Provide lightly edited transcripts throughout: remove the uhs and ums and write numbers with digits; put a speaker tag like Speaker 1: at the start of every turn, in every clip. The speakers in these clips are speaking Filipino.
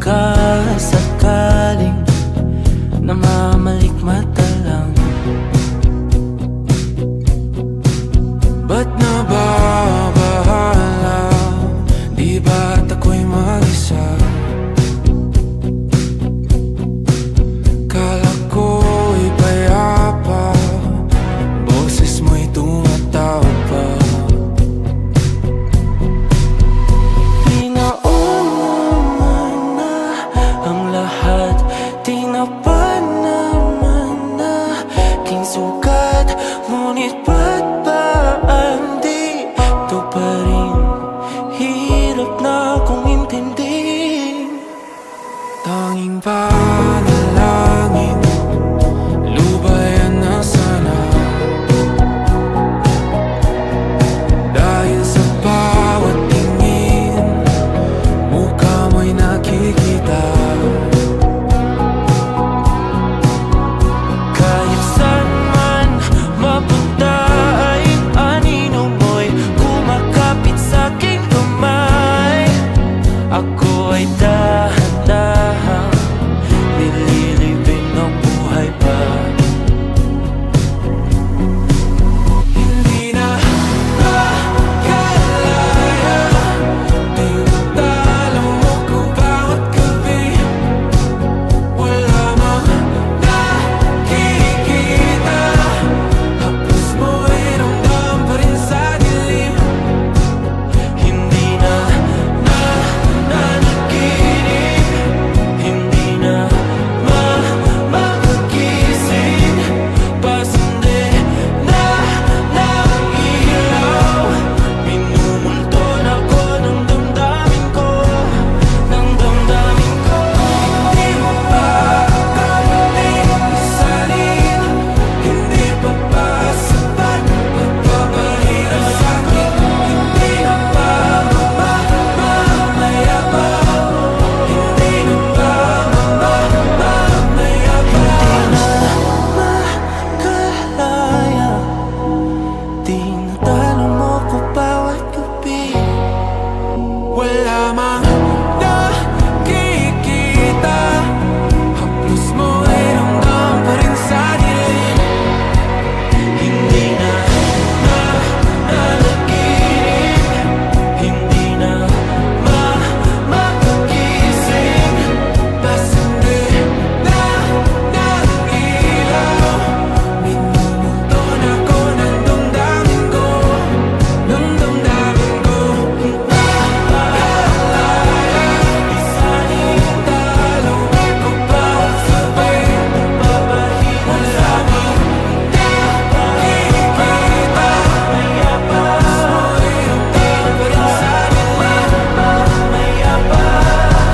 Speaker 1: baka sakaling namamalikmata lang, ba't nababahala? Di ba't ako'y mag-isa? Kala ko'y payapa, boses mo'y tumatawag pa. Tinapa naman na aking sugat, ngunit ba't ba andito pa rin? Hirap na akong intindihin. Tanging panalangin, lubayan na sana, dahil sa bawat tingin mukha mo'y nakikita. Ako ay dahan-dahang nililibing ng buhay pa. Hindi na makalaya, tinatalo mo ko bawat gabi. Wala mang nakikita, hapos mo ay ramdam pa rin sa dilim. Hindi na tinatalo mo ko bawat gabi. Wala mang nakikita, hapos mo ay ramdam pa rin sa dilim. Hindi na nanaginip, hindi na makagising, bas hindi na ilaw. Minumulton ako ng damdamin ko, ng damdamin ko. Nakalaya, isaling talo ko bawat sabay, babahina sa amin. Nakikita, mayapas mo ay ramdam pa rin sa dilim. Mayapas.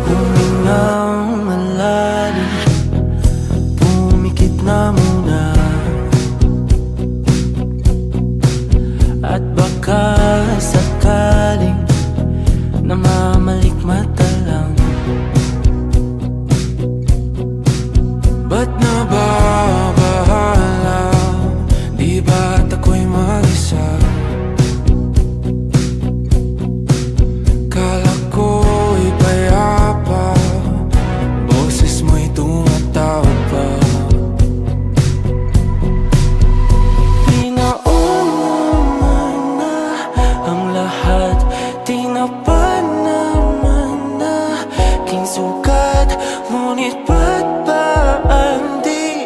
Speaker 1: Humingang malalim, pumikit na muna, at baka sakaling namamalikmata lang, ba't nababahala? Di ba't ako'y mag-isa? Kala ko'y payapa, boses mo'y tumatawag pa. Pinauna na ang lahat, tinapa naman na aking sugat, ngunit ba't ba andito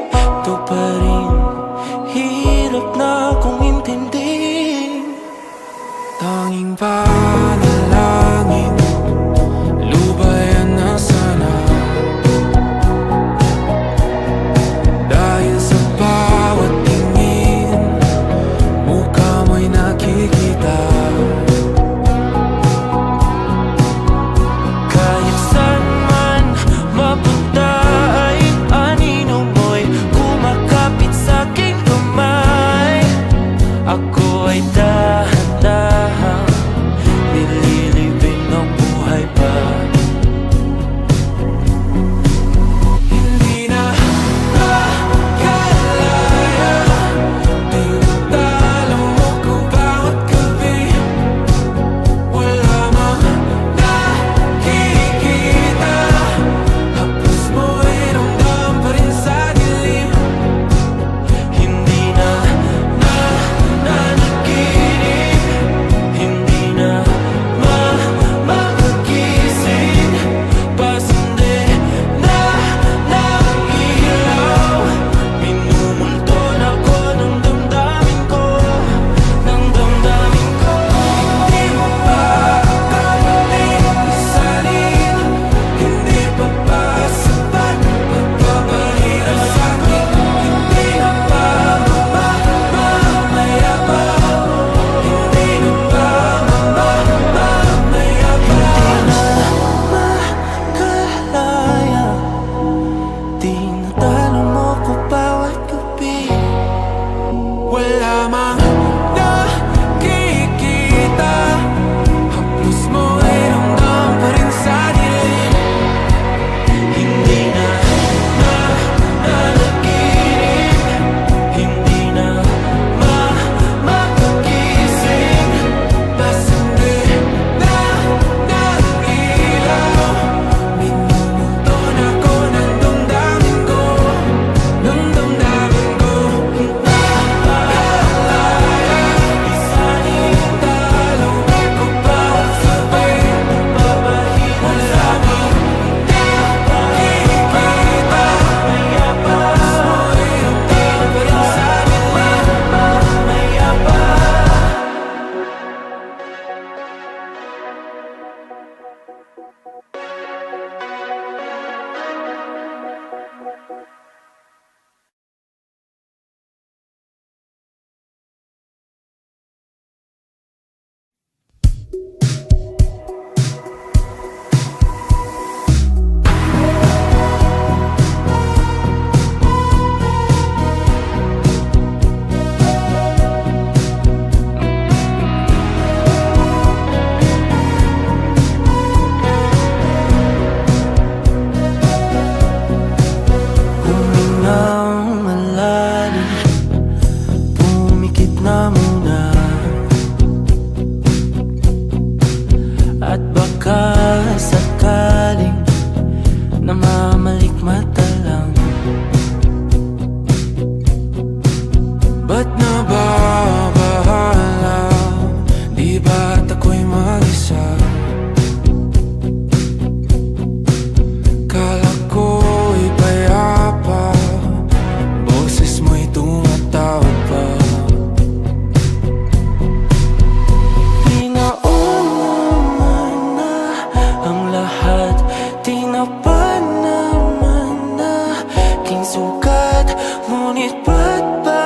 Speaker 1: sugat. Ngunit ba't ba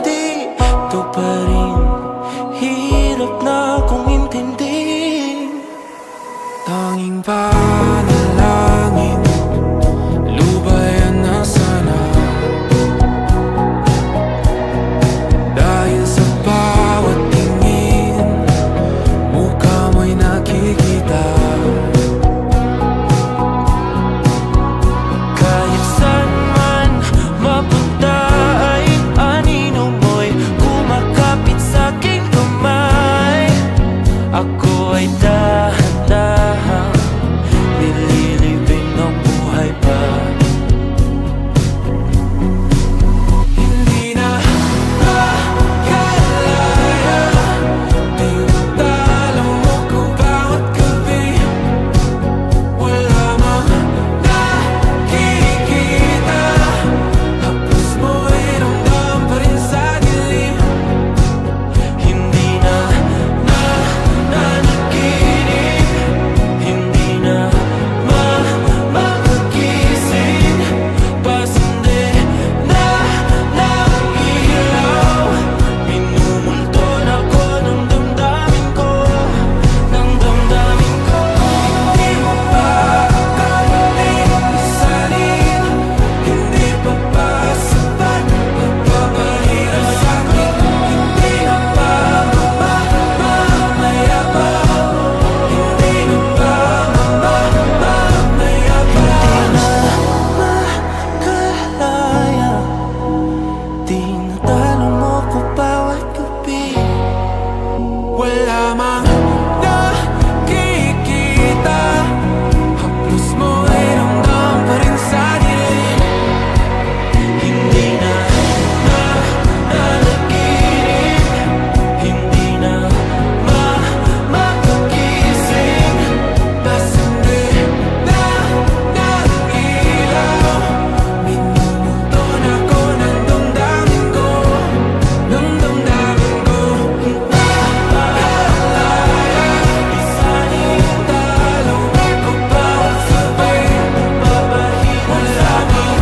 Speaker 1: di ito pa rin? Hirap na kong intindihin. Tanging panalangin, lubayan na sana. Dahil sa bawat tingin, mukha mo'y nakikita. Kahit saan man mapunta ay anino mo'y kumakapit sa'king kamay. Ako ay dahan-dahan nililibing ng buhay pa. Hindi na makalaya, tinatalo mo ko bawat gabi. Wala mang nakikita, haplos mo'y ramdam pa rin sa dilim. Hindi na nanaginip, hindi na makagising. Pasindi na ng ilaw, minumulton ako ng damdamin ko, ng damdamin ko. Hindi mo pa akalain isalin, hindi pa ba sapat pagpapahirap sa'kin? Hindi na ba mamayabang? Hindi na ba mamayabang? Makalaya, tinatalo mo ko bawat gabi. Wala mang nakikita, haplos mo'y ramdam pa rin sa dilim. Hindi na nanaginip, hindi na makagising. Pasindi na ng ilaw, minumulton ako ng damdamin ko, ng damdamin ko. Nakalaya, isalin talo ako bawat gabi. Wala mang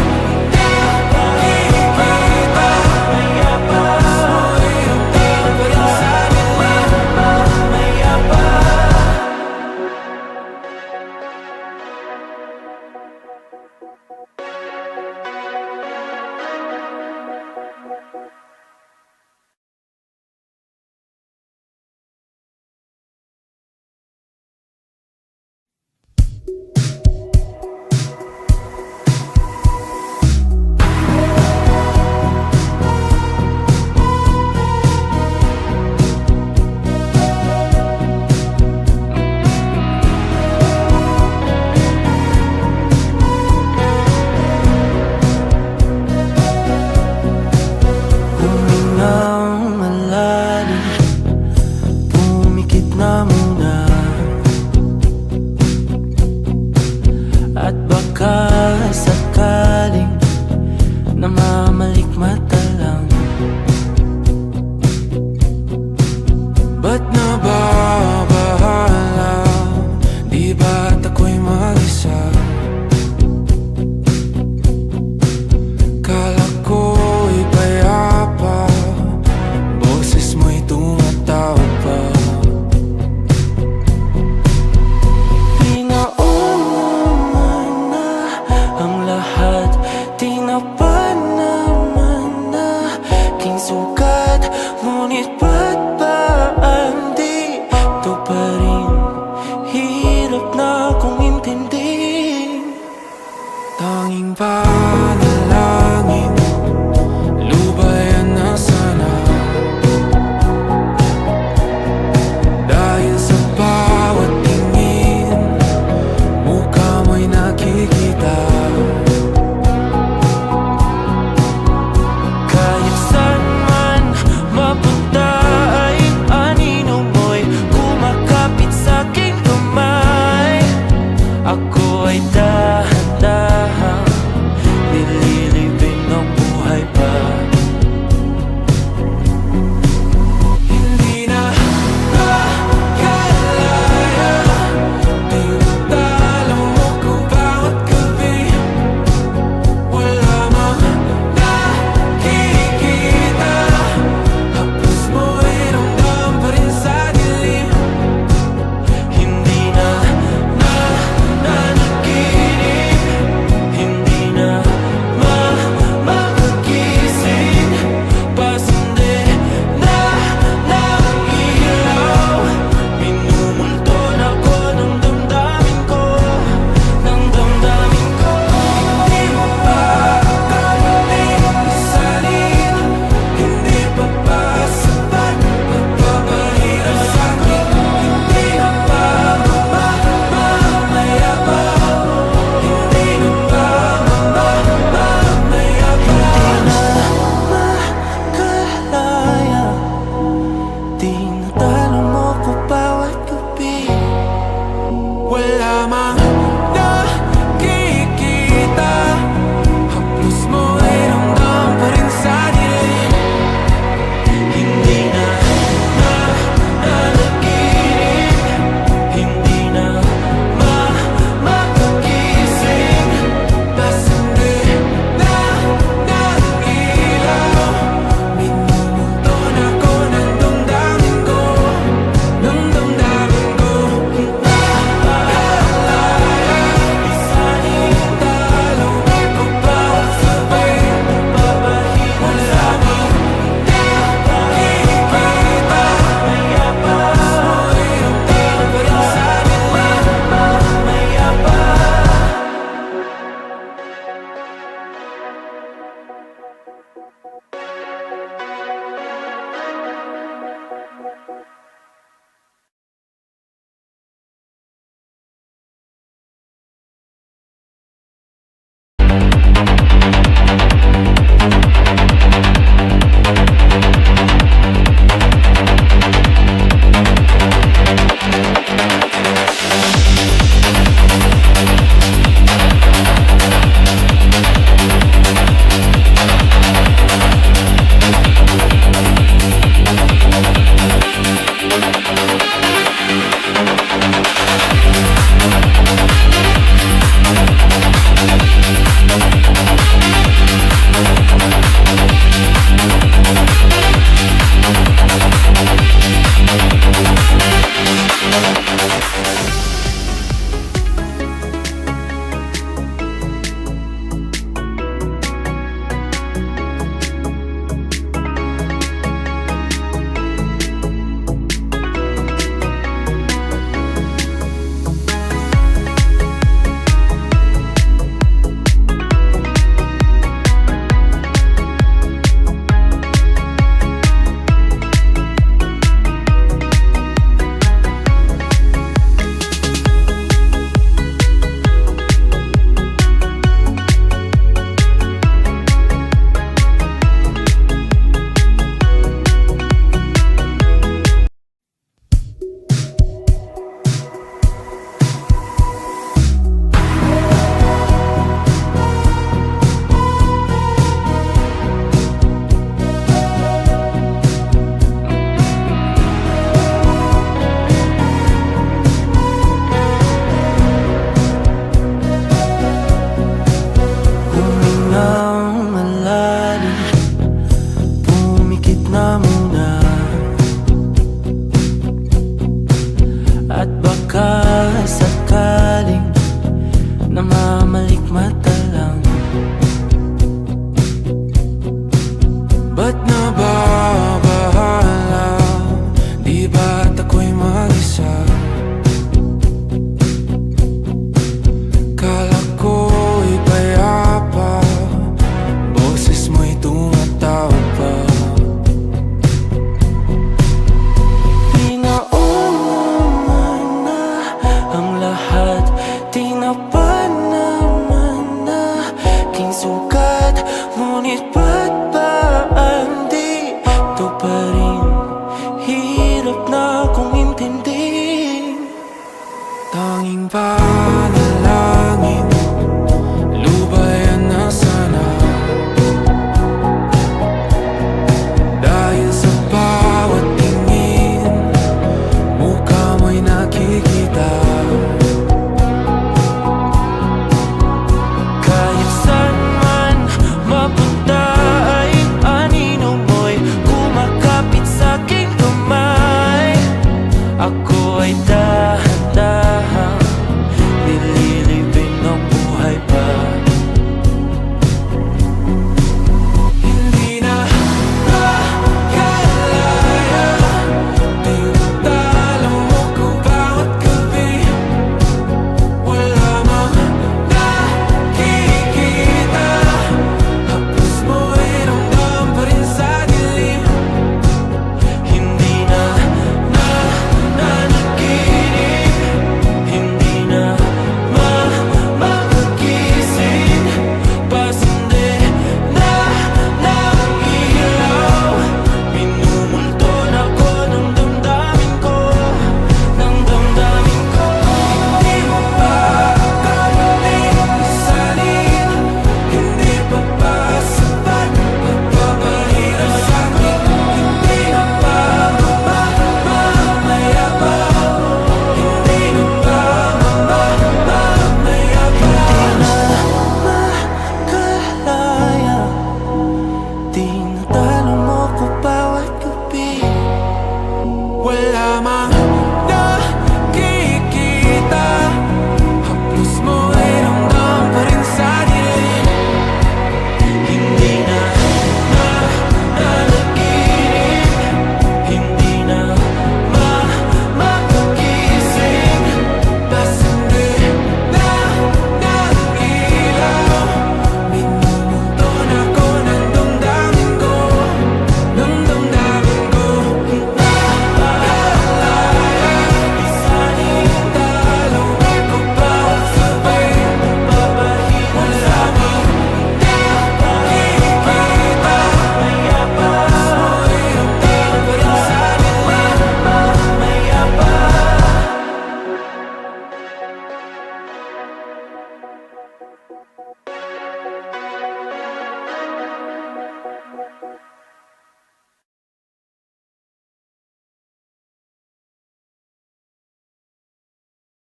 Speaker 1: nakikita, haplos mo'y ramdam pa rin sa dilim. Humingang malalim, pumikit na muna, at baka sakaling namamalikmata.